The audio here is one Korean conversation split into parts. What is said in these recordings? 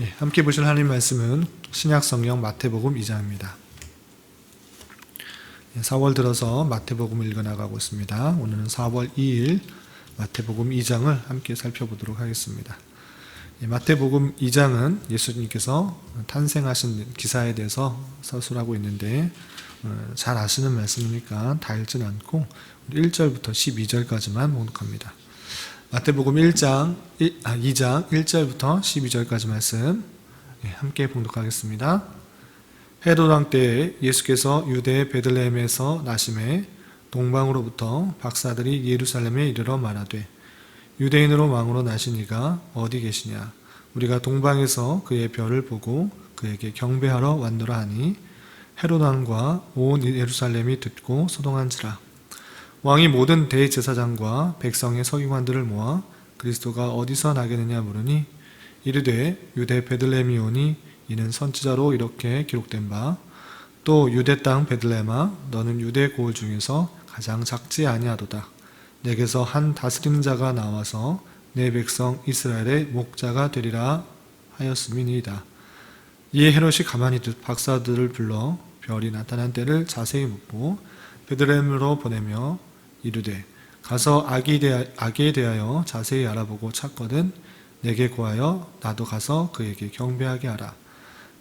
함께 보실 하나님 말씀은 신약성경 마태복음 2장입니다. 4월 들어서 마태복음을 읽어나가고 있습니다. 오늘은 4월 2일 마태복음 2장을 함께 살펴보도록 하겠습니다. 마태복음 2장은 예수님께서 탄생하신 기사에 대해서 서술하고 있는데 잘 아시는 말씀이니까 다 읽지는 않고 1절부터 12절까지만 봉독합니다. 마태복음 2장 1절부터 12절까지 말씀 함께 봉독하겠습니다. 헤롯 왕 때에 예수께서 유대 베들레헴에서 나심에 동방으로부터 박사들이 예루살렘에 이르러 말하되 유대인으로 왕으로 나신 이가 어디 계시냐? 우리가 동방에서 그의 별을 보고 그에게 경배하러 왔노라 하니 헤롯 왕과 온 예루살렘이 듣고 소동한지라. 왕이 모든 대제사장과 백성의 서기관들을 모아 그리스도가 어디서 나겠느냐 물으니 이르되 유대 베들레헴이오니 이는 선지자로 이렇게 기록된 바 또 유대 땅 베들레헴아 너는 유대 고을 중에서 가장 작지 아니하도다. 내게서 한 다스리는 자가 나와서 내 백성 이스라엘의 목자가 되리라 하였음이니이다. 이에 헤롯이 가만히 박사들을 불러 별이 나타난 때를 자세히 묻고 베들레헴으로 보내며 이르되 가서 아기에 대하여 자세히 알아보고 찾거든 내게 구하여 나도 가서 그에게 경배하게 하라.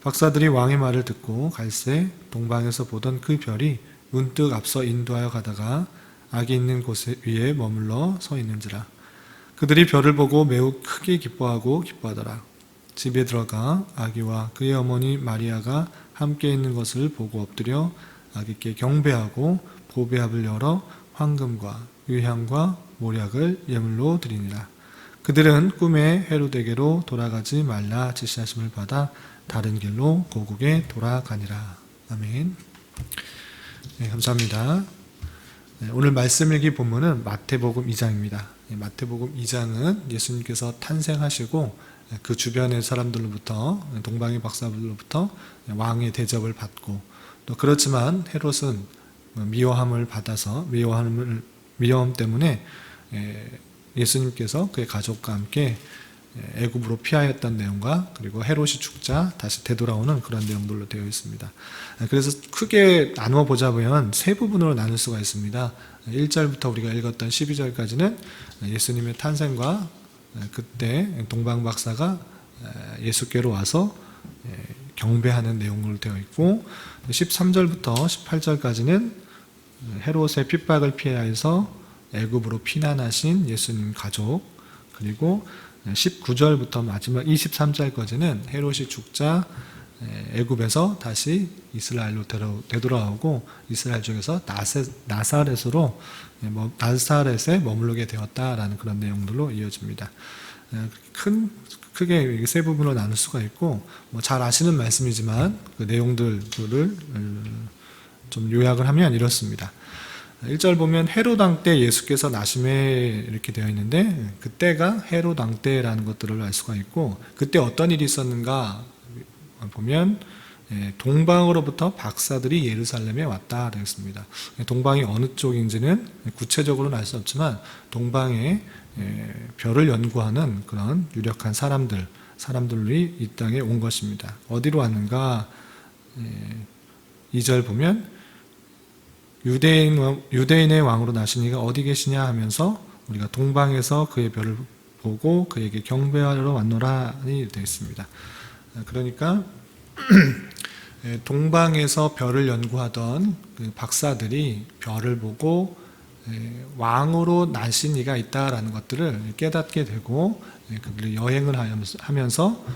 박사들이 왕의 말을 듣고 갈새 동방에서 보던 그 별이 문득 앞서 인도하여 가다가 아기 있는 곳 위에 머물러 서 있는지라. 그들이 별을 보고 매우 크게 기뻐하더라. 집에 들어가 아기와 그의 어머니 마리아가 함께 있는 것을 보고 엎드려 아기께 경배하고 보배합을 열어 황금과 유향과 모략을 예물로 드리니라. 그들은 꿈에 헤롯에게로 돌아가지 말라 지시하심을 받아 다른 길로 고국에 돌아가니라. 아멘. 감사합니다. 오늘 말씀 읽기 본문은 마태복음 2장입니다. 마태복음 2장은 예수님께서 탄생하시고 그 주변의 사람들로부터 동방의 박사들로부터 왕의 대접을 받고 또 그렇지만 헤롯은 미워함을 받아서 미워함 때문에 예수님께서 그의 가족과 함께 애굽으로 피하였던 내용과 그리고 헤롯이 죽자 다시 되돌아오는 그런 내용들로 되어 있습니다. 그래서 크게 나누어 보자면 세 부분으로 나눌 수가 있습니다. 1절부터 우리가 읽었던 12절까지는 예수님의 탄생과 그때 동방 박사가 예수께로 와서 경배하는 내용으로 되어 있고 13절부터 18절까지는 헤롯의 핍박을 피해서 애굽으로 피난하신 예수님 가족, 그리고 19절부터 마지막 23절까지는 헤롯이 죽자 애굽에서 다시 이스라엘로 되돌아오고 이스라엘 쪽에서 나사렛에 머무르게 되었다라는 그런 내용들로 이어집니다. 크게 세 부분으로 나눌 수가 있고 잘 아시는 말씀이지만 그 내용들을 좀 요약을 하면 이렇습니다. 1절 보면 헤롯 왕 때 예수께서 나심에 이렇게 되어 있는데 그때가 헤롯 왕 때라는 것들을 알 수가 있고 그때 어떤 일이 있었는가 보면 동방으로부터 박사들이 예루살렘에 왔다 되어 있습니다. 동방이 어느 쪽인지는 구체적으로는 알 수 없지만 동방에 별을 연구하는 그런 유력한 사람들이 이 땅에 온 것입니다. 어디로 왔는가? 2절 보면 유대인의 왕으로 나신 이가 어디 계시냐 하면서 우리가 동방에서 그의 별을 보고 그에게 경배하러 왔노라니 되어 있습니다. 그러니까 동방에서 별을 연구하던 그 박사들이 별을 보고 왕으로 나신 이가 있다라는 것들을 깨닫게 되고 그들이 여행을 하면서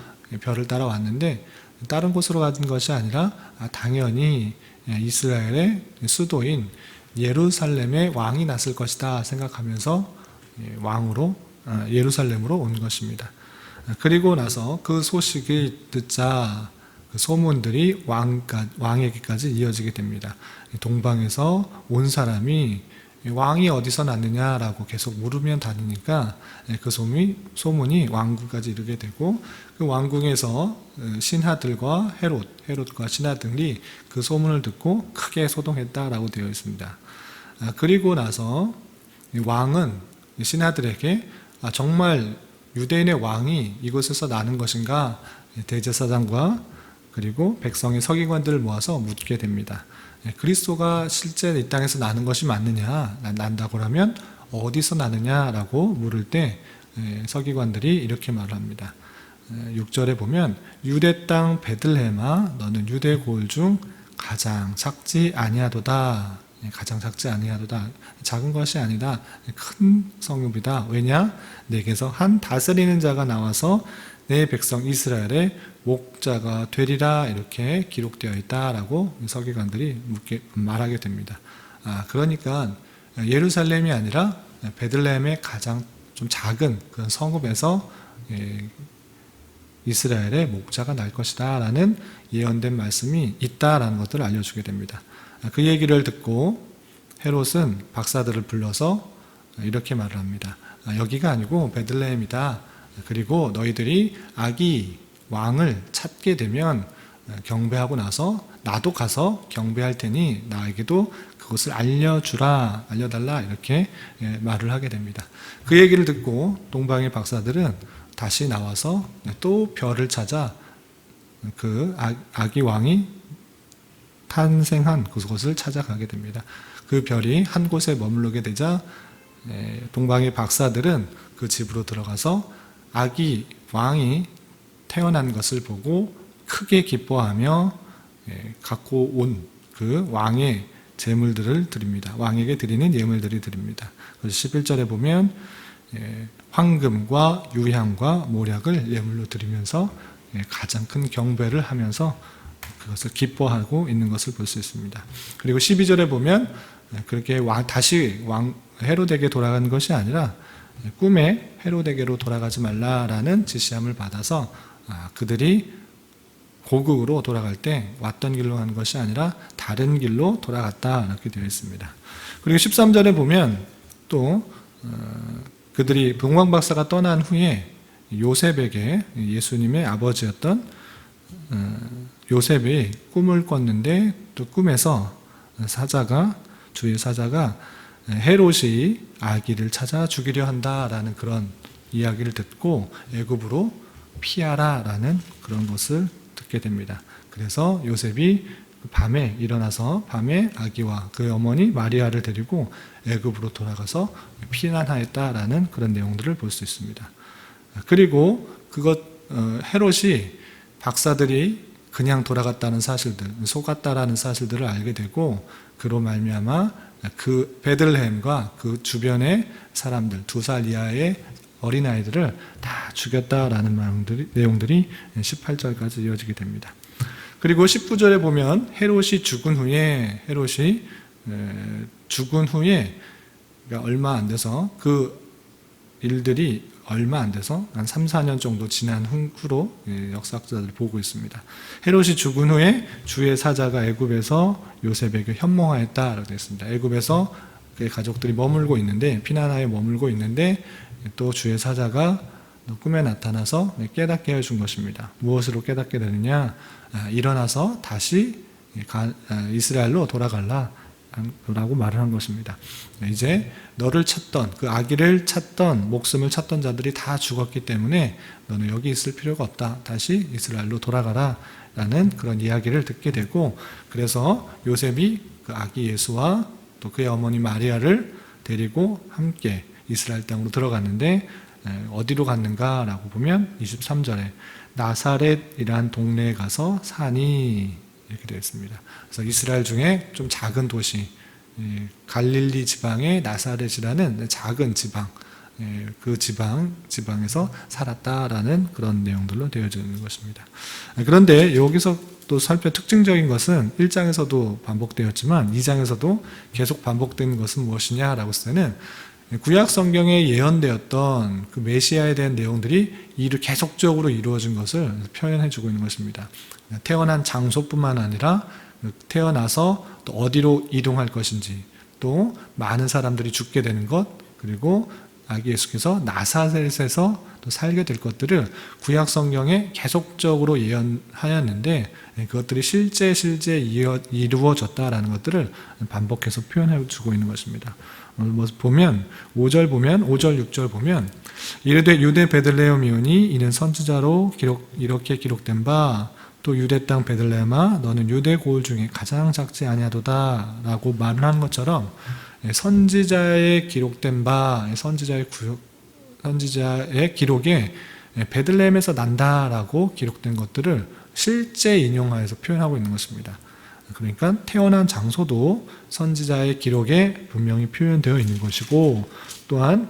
별을 따라왔는데 다른 곳으로 간 것이 아니라 당연히 이스라엘의 수도인 예루살렘에 왕이 났을 것이다 생각하면서 예루살렘으로 온 것입니다. 그리고 나서 그 소식을 듣자 그 소문들이 왕에게까지 이어지게 됩니다. 동방에서 온 사람이 왕이 어디서 났느냐라고 계속 물으면 다니니까 그 소문이 왕궁까지 이르게 되고 그 왕궁에서 신하들과 헤롯과 신하들이 그 소문을 듣고 크게 소동했다라고 되어 있습니다. 그리고 나서 왕은 신하들에게 정말 유대인의 왕이 이곳에서 나는 것인가 대제사장과 그리고 백성의 서기관들을 모아서 묻게 됩니다. 그리스도가 실제 이 땅에서 나는 것이 맞느냐, 난다고 하면 어디서 나느냐라고 물을 때 서기관들이 이렇게 말을 합니다. 6절에 보면 유대 땅 베들레헴아 너는 유대 고을 중 가장 작지 아니하도다. 가장 작지 아니하도다. 작은 것이 아니다. 큰 성읍이다. 왜냐? 내게서 한 다스리는 자가 나와서 내 백성 이스라엘의 목자가 되리라. 이렇게 기록되어 있다라고 서기관들이 말하게 됩니다. 그러니까 예루살렘이 아니라 베들레헴의 가장 좀 작은 그런 성읍에서 이스라엘의 목자가 날 것이다 라는 예언된 말씀이 있다라는 것들을 알려주게 됩니다. 그 얘기를 듣고 헤롯은 박사들을 불러서 이렇게 말을 합니다. 여기가 아니고 베들레헴이다. 그리고 너희들이 아기 왕을 찾게 되면 경배하고 나서 나도 가서 경배할 테니 나에게도 그것을 알려달라 이렇게 말을 하게 됩니다. 그 얘기를 듣고 동방의 박사들은 다시 나와서 또 별을 찾아 그 아기 왕이 탄생한 그곳을 찾아가게 됩니다. 그 별이 한 곳에 머무르게 되자 동방의 박사들은 그 집으로 들어가서 아기 왕이 태어난 것을 보고 크게 기뻐하며 갖고 온 그 왕의 제물들을 드립니다. 왕에게 드리는 예물들이 드립니다. 그래서 11절에 보면 황금과 유향과 모략을 예물로 드리면서 가장 큰 경배를 하면서 그것을 기뻐하고 있는 것을 볼 수 있습니다. 그리고 12절에 보면 그렇게 다시 왕 헤롯에게 돌아간 것이 아니라 꿈에 헤롯에게로 돌아가지 말라라는 지시함을 받아서 그들이 고국으로 돌아갈 때 왔던 길로 가는 것이 아니라 다른 길로 돌아갔다 이렇게 되어 있습니다. 그리고 13절에 보면 또 그들이 동방박사가 떠난 후에 요셉에게 예수님의 아버지였던 요셉이 꿈을 꿨는데 또 꿈에서 주의 사자가 헤롯이 아기를 찾아 죽이려 한다라는 그런 이야기를 듣고 애굽으로 피하라라는 그런 것을 듣게 됩니다. 그래서 요셉이 밤에 일어나서 밤에 아기와 그 어머니 마리아를 데리고 애굽으로 돌아가서 피난하였다라는 그런 내용들을 볼 수 있습니다. 그리고 헤롯이 박사들이 그냥 돌아갔다는 사실들, 속았다라는 사실들을 알게 되고 그로 말미암아 그 베들레헴과 그 주변의 사람들 2살 이하의 어린아이들을 다 죽였다라는 내용들이 18절까지 이어지게 됩니다. 그리고 19절에 보면 헤롯이 죽은 후에 그러니까 얼마 안 돼서 그 일들이 얼마 안 돼서 한 3, 4년 정도 지난 후로 역사학자들이 보고 있습니다. 헤롯이 죽은 후에 주의 사자가 애굽에서 요셉에게 현몽하였다라고 되어 있습니다. 애굽에서 그의 가족들이 피난하여 머물고 있는데 또 주의 사자가 꿈에 나타나서 깨닫게 해준 것입니다. 무엇으로 깨닫게 되느냐? 일어나서 다시 이스라엘로 돌아가라라고 말을 한 것입니다. 이제 너를 찾던 그 아기를 찾던 목숨을 찾던 자들이 다 죽었기 때문에 너는 여기 있을 필요가 없다. 다시 이스라엘로 돌아가라 라는 그런 이야기를 듣게 되고 그래서 요셉이 그 아기 예수와 또 그의 어머니 마리아를 데리고 함께 이스라엘 땅으로 들어갔는데 어디로 갔는가라고 보면 23절에 나사렛이란 동네에 가서 사니 이렇게 되어 있습니다. 그래서 이스라엘 중에 좀 작은 도시 갈릴리 지방의 나사렛이라는 작은 지방 그 지방에서 살았다라는 그런 내용들로 되어져 있는 것입니다. 그런데 여기서 또 특징적인 것은 1장에서도 반복되었지만 2장에서도 계속 반복된 것은 무엇이냐라고 했을 때는 구약 성경에 예언되었던 그 메시아에 대한 내용들이 계속적으로 이루어진 것을 표현해주고 있는 것입니다. 태어난 장소뿐만 아니라 태어나서 또 어디로 이동할 것인지 또 많은 사람들이 죽게 되는 것 그리고 아기 예수께서 나사렛에서 또 살게 될 것들을 구약 성경에 계속적으로 예언하였는데 그것들이 실제 이루어졌다라는 것들을 반복해서 표현해 주고 있는 것입니다. 보면 5절, 6절 보면 이르되 유대 베들레헴이오니 이는 선지자로 이렇게 기록된 바 또 유대 땅 베들레헴아 너는 유대 고을 중에 가장 작지 아니하도다 라고 말을 하는 것처럼 선지자의 기록된 바 선지자의 기록에 베들레헴에서 난다라고 기록된 것들을 실제 인용하여서 표현하고 있는 것입니다. 그러니까 태어난 장소도 선지자의 기록에 분명히 표현되어 있는 것이고, 또한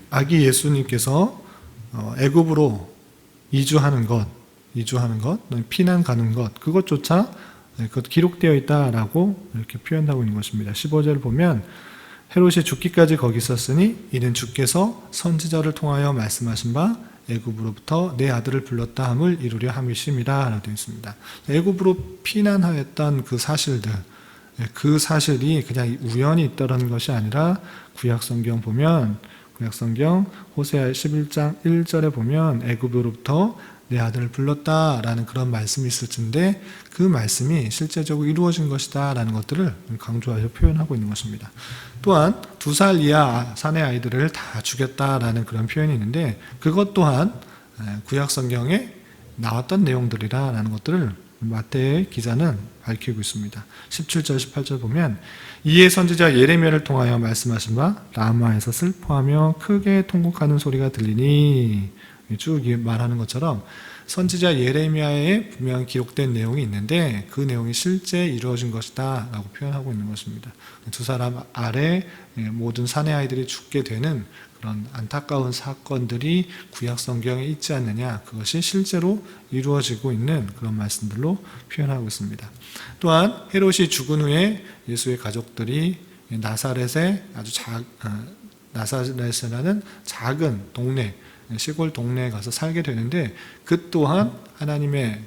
아기 예수님께서 애굽으로 이주하는 것, 피난 가는 것, 그것조차 그것 기록되어 있다라고 이렇게 표현하고 있는 것입니다. 15절 보면 헤롯이 죽기까지 거기 있었으니 이는 주께서 선지자를 통하여 말씀하신 바 애굽으로부터 내 아들을 불렀다 함을 이루려 함이심이라 라고 되어 있습니다. 애굽으로 피난하였던 그 사실들, 그 사실이 그냥 우연히 있다는 것이 아니라 구약성경 보면, 구약성경 호세아 11장 1절에 보면 애굽으로부터 내 아들을 불렀다라는 그런 말씀이 있을 텐데 그 말씀이 실제적으로 이루어진 것이다 라는 것들을 강조하여 표현하고 있는 것입니다. 또한 2살 이하 사내 아이들을 다 죽였다라는 그런 표현이 있는데 그것 또한 구약성경에 나왔던 내용들이라는 것들을 마태의 기자는 밝히고 있습니다. 17절 18절 보면 이에 선지자 예레미야를 통하여 말씀하신 바 라마에서 슬퍼하며 크게 통곡하는 소리가 들리니, 쭉 말하는 것처럼 선지자 예레미야에 분명히 기록된 내용이 있는데 그 내용이 실제 이루어진 것이다 라고 표현하고 있는 것입니다. 두 사람 아래 모든 사내 아이들이 죽게 되는 그런 안타까운 사건들이 구약 성경에 있지 않느냐, 그것이 실제로 이루어지고 있는 그런 말씀들로 표현하고 있습니다. 또한 헤롯이 죽은 후에 예수의 가족들이 나사렛이라는 작은 동네, 시골 동네에 가서 살게 되는데 그 또한 하나님의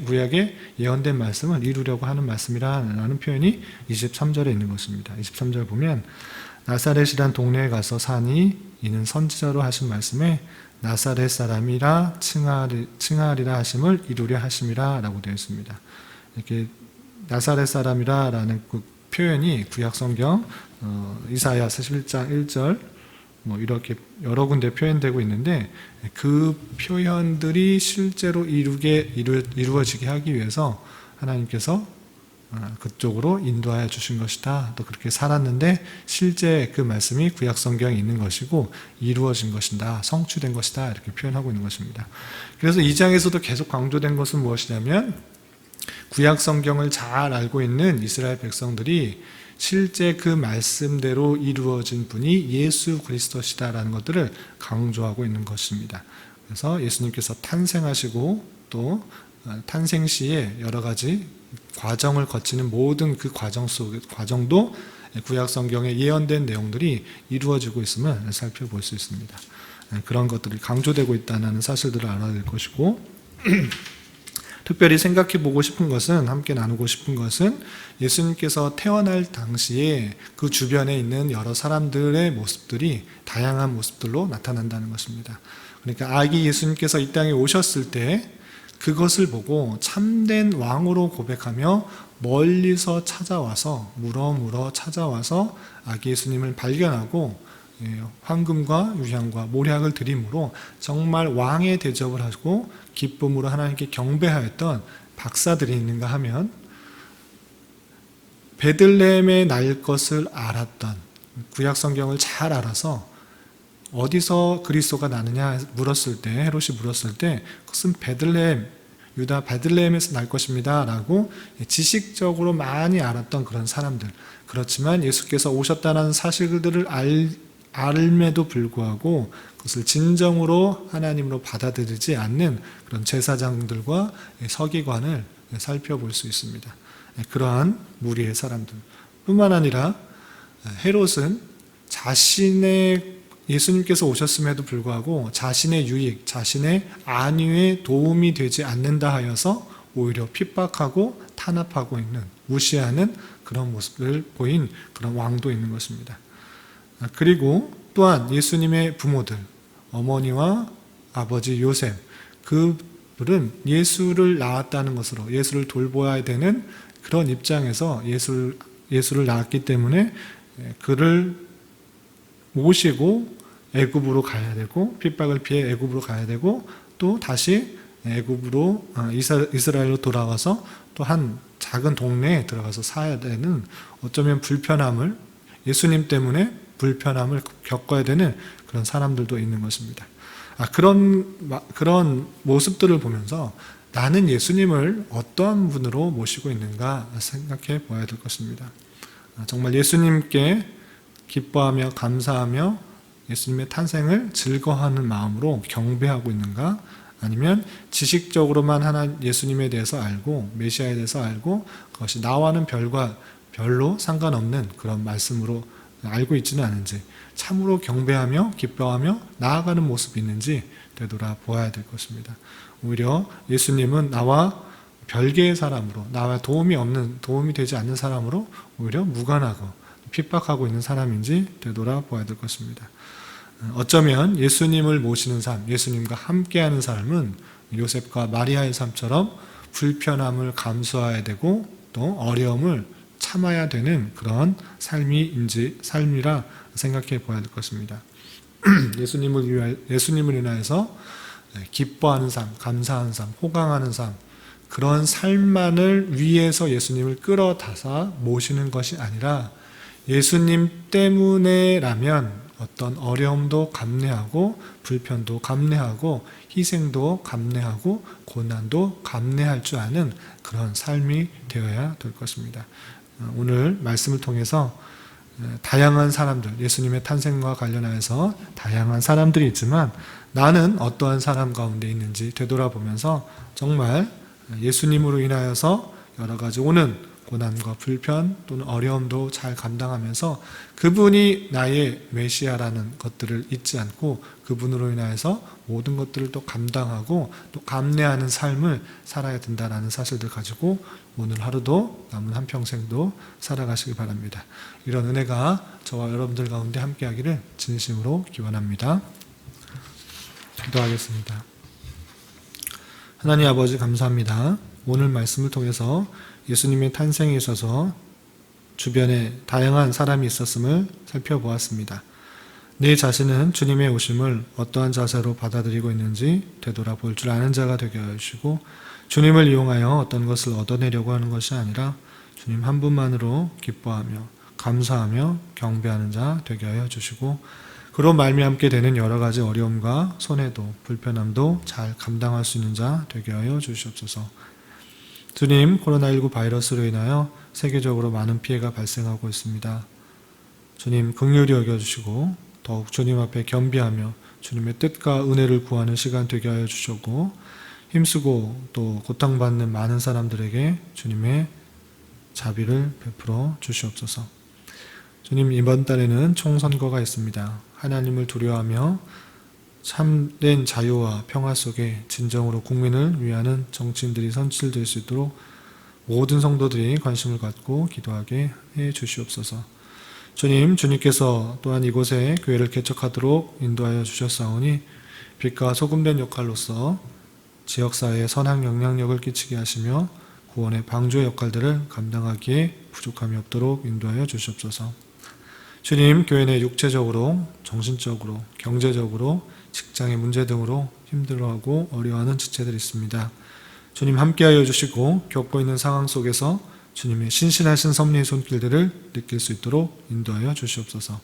구약에 예언된 말씀을 이루려고 하는 말씀이라는 표현이 23절에 있는 것입니다. 23절 보면 나사렛이란 동네에 가서 사니 이는 선지자로 하신 말씀에 나사렛 사람이라 칭하리라 하심을 이루려 하심이라 라고 되어 있습니다. 이렇게 나사렛 사람이라 라는 그 표현이 구약성경 이사야 41장 1절 이렇게 여러 군데 표현되고 있는데 그 표현들이 실제로 이루어지게 하기 위해서 하나님께서 그쪽으로 인도하여 주신 것이다. 또 그렇게 살았는데 실제 그 말씀이 구약 성경에 있는 것이고 이루어진 것이다. 성취된 것이다. 이렇게 표현하고 있는 것입니다. 그래서 이 장에서도 계속 강조된 것은 무엇이냐면 구약 성경을 잘 알고 있는 이스라엘 백성들이 실제 그 말씀대로 이루어진 분이 예수 그리스도시다라는 것들을 강조하고 있는 것입니다. 그래서 예수님께서 탄생하시고 또 탄생 시에 여러 가지 과정을 거치는 모든 그 과정도 구약 성경에 예언된 내용들이 이루어지고 있음을 살펴볼 수 있습니다. 그런 것들이 강조되고 있다는 사실들을 알아야 될 것이고, 특별히 생각해 보고 싶은 것은, 함께 나누고 싶은 것은 예수님께서 태어날 당시에 그 주변에 있는 여러 사람들의 모습들이 다양한 모습들로 나타난다는 것입니다. 그러니까 아기 예수님께서 이 땅에 오셨을 때 그것을 보고 참된 왕으로 고백하며 멀리서 찾아와서 물어 찾아와서 아기 예수님을 발견하고 황금과 유향과 모략을 드림으로 정말 왕의 대접을 하고 기쁨으로 하나님께 경배하였던 박사들이 있는가 하면, 베들레헴에 날 것을 알았던, 구약 성경을 잘 알아서 어디서 그리스도가 나느냐 물었을 때, 헤롯이 물었을 때 그것은 베들레헴, 유다 베들레헴에서 날 것입니다 라고 지식적으로 많이 알았던 그런 사람들, 그렇지만 예수께서 오셨다는 사실들을 알매도 불구하고 그것을 진정으로 하나님으로 받아들이지 않는 그런 제사장들과 서기관을 살펴볼 수 있습니다. 그러한 무리의 사람들 뿐만 아니라 헤롯은 예수님께서 오셨음에도 불구하고 자신의 유익, 자신의 안위에 도움이 되지 않는다 하여서 오히려 핍박하고 탄압하고 있는, 무시하는 그런 모습을 보인 그런 왕도 있는 것입니다. 그리고 또한 예수님의 부모들, 어머니와 아버지 요셉, 그들은 예수를 낳았다는 것으로 예수를 돌보아야 되는 그런 입장에서 예수를 낳았기 때문에 그를 모시고 애굽으로 가야 되고 핍박을 피해 애굽으로 가야 되고 또 다시 애굽으로 이스라엘로 돌아와서 또 한 작은 동네에 들어가서 살아야 되는 어쩌면 불편함을 예수님 때문에 불편함을 겪어야 되는 그런 사람들도 있는 것입니다. 그런 모습들을 보면서 나는 예수님을 어떠한 분으로 모시고 있는가 생각해 보아야 될 것입니다. 정말 예수님께 기뻐하며 감사하며 예수님의 탄생을 즐거워하는 마음으로 경배하고 있는가? 아니면 지식적으로만 예수님에 대해서 알고 메시아에 대해서 알고 그것이 나와는 별로 상관없는 그런 말씀으로 알고 있지는 않은지, 참으로 경배하며 기뻐하며 나아가는 모습이 있는지 되돌아 보아야 될 것입니다. 오히려 예수님은 나와 별개의 사람으로, 나와 도움이 되지 않는 사람으로 오히려 무관하고 핍박하고 있는 사람인지 되돌아 보아야 될 것입니다. 어쩌면 예수님을 모시는 삶, 예수님과 함께하는 삶은 요셉과 마리아의 삶처럼 불편함을 감수해야 되고 또 어려움을 참아야 되는 그런 삶이라 생각해 보아야 될 것입니다. 예수님을 인하여서 기뻐하는 삶, 감사하는 삶, 호강하는 삶, 그런 삶만을 위해서 예수님을 끌어다사 모시는 것이 아니라 예수님 때문에라면 어떤 어려움도 감내하고 불편도 감내하고 희생도 감내하고 고난도 감내할 줄 아는 그런 삶이 되어야 될 것입니다. 오늘 말씀을 통해서 다양한 사람들, 예수님의 탄생과 관련하여서 다양한 사람들이 있지만 나는 어떠한 사람 가운데 있는지 되돌아보면서 정말 예수님으로 인하여서 여러 가지 오는 고난과 불편 또는 어려움도 잘 감당하면서 그분이 나의 메시아라는 것들을 잊지 않고 그분으로 인하여서 모든 것들을 또 감당하고 또 감내하는 삶을 살아야 된다는 사실들 가지고 오늘 하루도 남은 한평생도 살아가시기 바랍니다. 이런 은혜가 저와 여러분들 가운데 함께하기를 진심으로 기원합니다. 기도하겠습니다. 하나님 아버지 감사합니다. 오늘 말씀을 통해서 예수님의 탄생에 있어서 주변에 다양한 사람이 있었음을 살펴보았습니다. 내 자신은 주님의 오심을 어떠한 자세로 받아들이고 있는지 되돌아볼 줄 아는 자가 되게 하여 주시고 주님을 이용하여 어떤 것을 얻어내려고 하는 것이 아니라 주님 한 분만으로 기뻐하며 감사하며 경배하는 자 되게 하여 주시고 그로 말미암게 되는 여러 가지 어려움과 손해도 불편함도 잘 감당할 수 있는 자 되게 하여 주시옵소서. 주님, 코로나19 바이러스로 인하여 세계적으로 많은 피해가 발생하고 있습니다. 주님, 긍휼히 여겨주시고 더욱 주님 앞에 겸비하며 주님의 뜻과 은혜를 구하는 시간 되게 하여 주시고 힘쓰고 또 고통받는 많은 사람들에게 주님의 자비를 베풀어 주시옵소서. 주님, 이번 달에는 총선거가 있습니다. 하나님을 두려워하며 참된 자유와 평화 속에 진정으로 국민을 위하는 정치인들이 선출될 수 있도록 모든 성도들이 관심을 갖고 기도하게 해 주시옵소서. 주님, 주님께서 또한 이곳에 교회를 개척하도록 인도하여 주셨사오니 빛과 소금된 역할로서 지역사회에 선한 영향력을 끼치게 하시며 구원의 방주의 역할들을 감당하기에 부족함이 없도록 인도하여 주시옵소서. 주님, 교회 내 육체적으로, 정신적으로, 경제적으로, 직장의 문제 등으로 힘들어하고 어려워하는 지체들이 있습니다. 주님 함께하여 주시고 겪고 있는 상황 속에서 주님의 신실하신 섭리의 손길들을 느낄 수 있도록 인도하여 주시옵소서.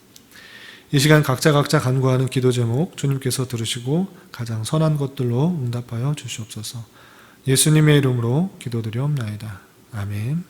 이 시간 각자 간구하는 기도 제목 주님께서 들으시고 가장 선한 것들로 응답하여 주시옵소서. 예수님의 이름으로 기도드리옵나이다. 아멘.